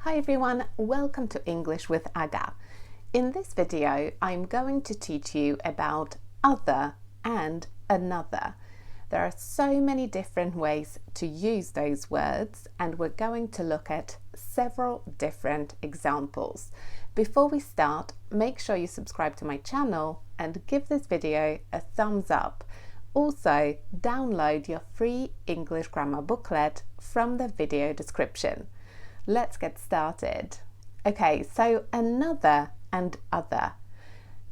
Hi everyone, welcome to English with Aga. In this video, I'm going to teach you about other and another. There are so many different ways to use those words, and we're going to look at several different examples. Before we start, make sure you subscribe to my channel and give this video a thumbs up. Also, download your free English grammar booklet from the video description. Let's get started. Okay, so another and other.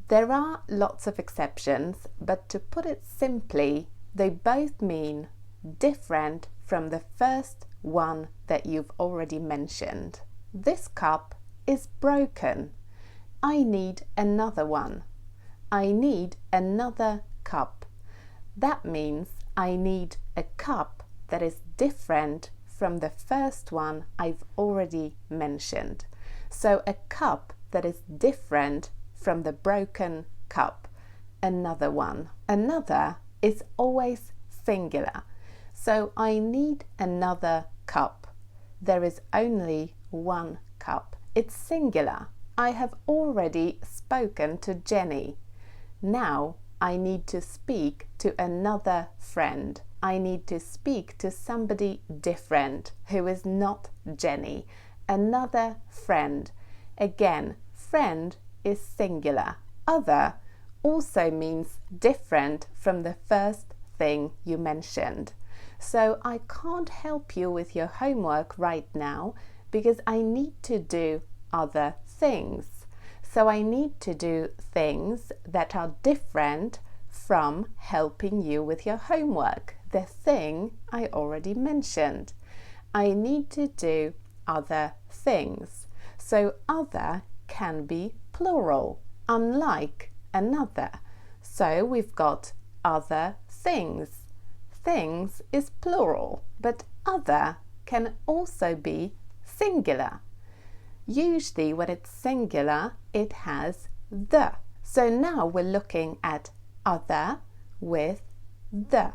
There are lots of exceptions, but to put it simply, they both mean different from the first one that you've already mentioned. This cup is broken. I need another one. I need another cup. That means I need a cup that is different from the first one I've already mentioned. So a cup that is different from the broken cup. Another one. Another is always singular. So I need another cup. There is only one cup. It's singular. I have already spoken to Jenny. Now I need to speak to another friend. I need to speak to somebody different who is not Jenny. Another friend. Again, friend is singular. Other also means different from the first thing you mentioned. So I can't help you with your homework right now because I need to do other things. So I need to do things that are different from helping you with your homework, the thing I already mentioned. I need to do other things. So other can be plural, unlike another. So we've got other things. Things is plural, but other can also be singular. Usually when it's singular, it has the. So now we're looking at other with the.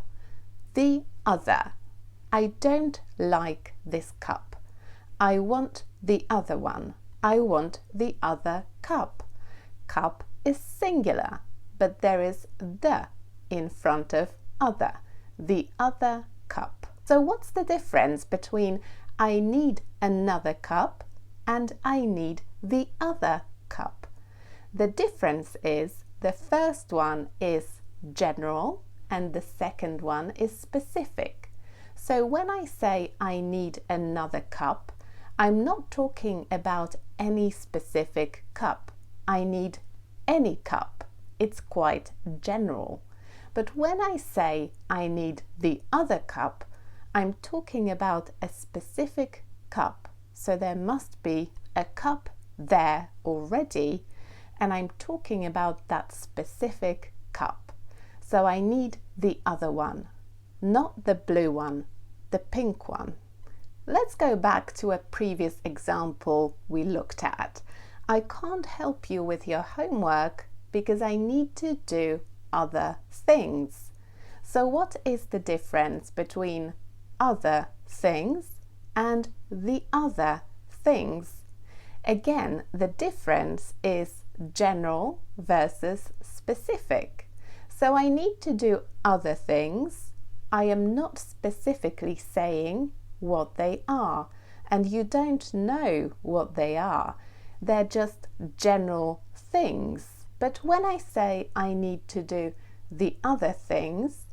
The other. I don't like this cup. I want the other one. I want the other cup. Cup is singular, but there is the in front of other. The other cup. So what's the difference between I need another cup and I need the other cup? The difference is the first one is general and the second one is specific. So when I say I need another cup, I'm not talking about any specific cup. I need any cup. It's quite general. But when I say I need the other cup, I'm talking about a specific cup. So there must be a cup there already, and I'm talking about that specific cup. So I need the other one, not the blue one, the pink one. Let's go back to a previous example we looked at. I can't help you with your homework because I need to do other things. So what is the difference between other things and the other things? Again, the difference is general versus specific. So I need to do other things. I am not specifically saying what they are, and you don't know what they are. They're just general things. But when I say I need to do the other things,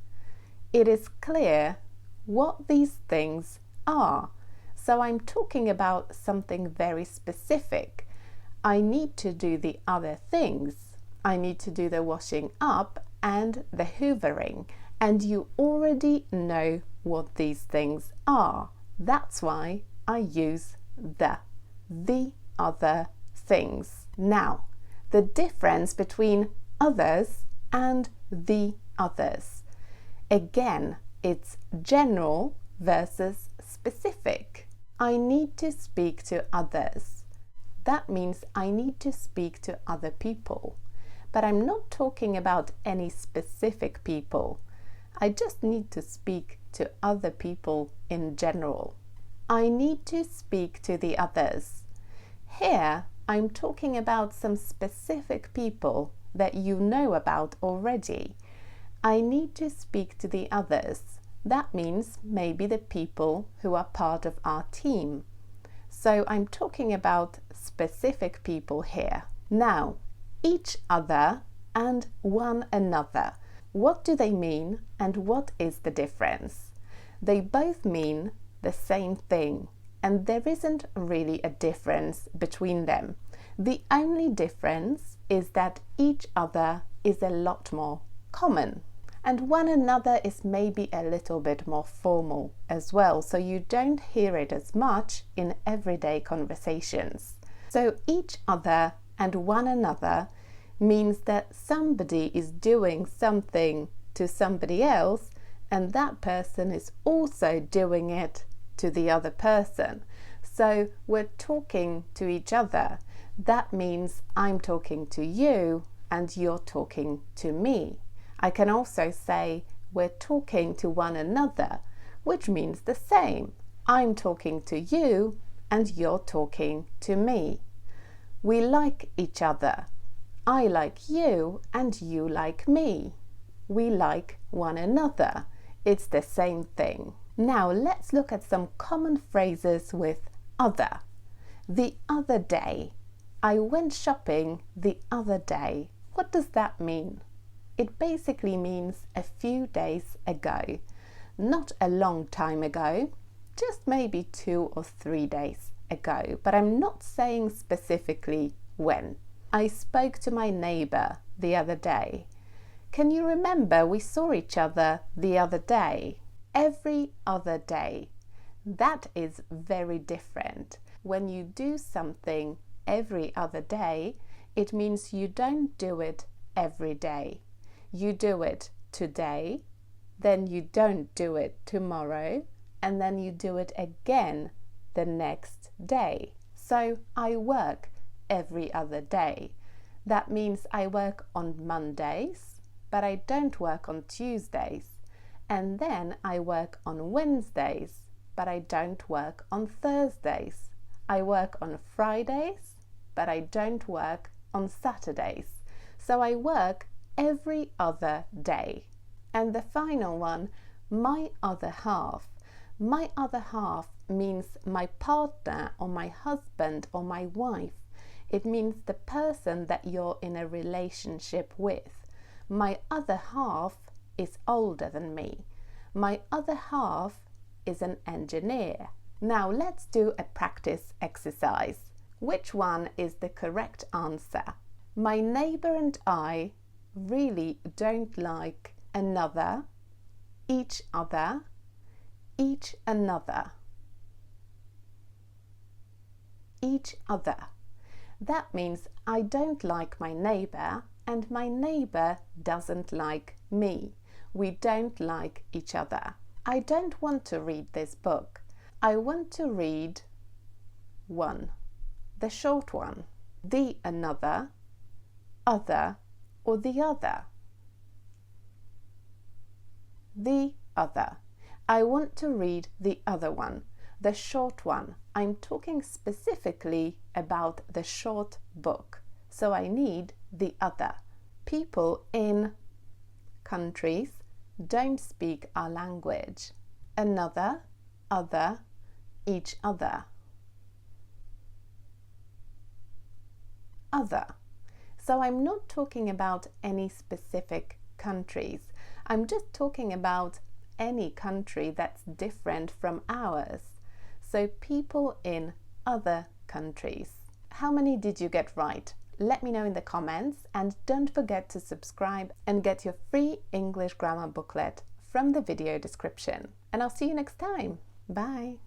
it is clear what these things are. So I'm talking about something very specific. I need to do the other things. I need to do the washing up and the hoovering. And you already know what these things are. That's why I use the other things. Now, the difference between others and the others. Again, it's general versus specific. I need to speak to others. That means I need to speak to other people. But I'm not talking about any specific people. I just need to speak to other people in general. I need to speak to the others. Here, I'm talking about some specific people that you know about already. I need to speak to the others. That means maybe the people who are part of our team. So I'm talking about specific people here. Now, each other and one another. What do they mean and what is the difference? They both mean the same thing, and there isn't really a difference between them. The only difference is that each other is a lot more common, and one another is maybe a little bit more formal as well, so you don't hear it as much in everyday conversations. So each other and one another means that somebody is doing something to somebody else, and that person is also doing it to the other person. So we're talking to each other. That means I'm talking to you and you're talking to me. I can also say we're talking to one another, which means the same. I'm talking to you and you're talking to me. We like each other. I like you and you like me. We like one another. It's the same thing. Now let's look at some common phrases with other. The other day. I went shopping the other day. What does that mean? It basically means a few days ago. Not a long time ago, just maybe 2 or 3 days ago, but I'm not saying specifically when. I spoke to my neighbour the other day. Can you remember we saw each other the other day? Every other day. That is very different. When you do something every other day, it means you don't do it every day. You do it today, then you don't do it tomorrow, and then you do it again the next day. So I work every other day. That means I work on Mondays, but I don't work on Tuesdays. And then I work on Wednesdays, but I don't work on Thursdays. I work on Fridays, but I don't work on Saturdays. So I work every other day. And the final one, my other half. My other half means my partner or my husband or my wife. It means the person that you're in a relationship with. My other half is older than me. My other half is an engineer. Now let's do a practice exercise. Which one is the correct answer? My neighbour and I really don't like another, each other, each another, each other. That means I don't like my neighbour and my neighbour doesn't like me. We don't like each other. I don't want to read this book. I want to read one, the short one, the another, other, or the other. The other. I want to read the other one, the short one. I'm talking specifically about the short book, so I need the other. People in countries don't speak our language. Another, other, each other. Other. So I'm not talking about any specific countries. I'm just talking about any country that's different from ours. So people in other countries. How many did you get right? Let me know in the comments, and don't forget to subscribe and get your free English grammar booklet from the video description. And I'll see you next time. Bye!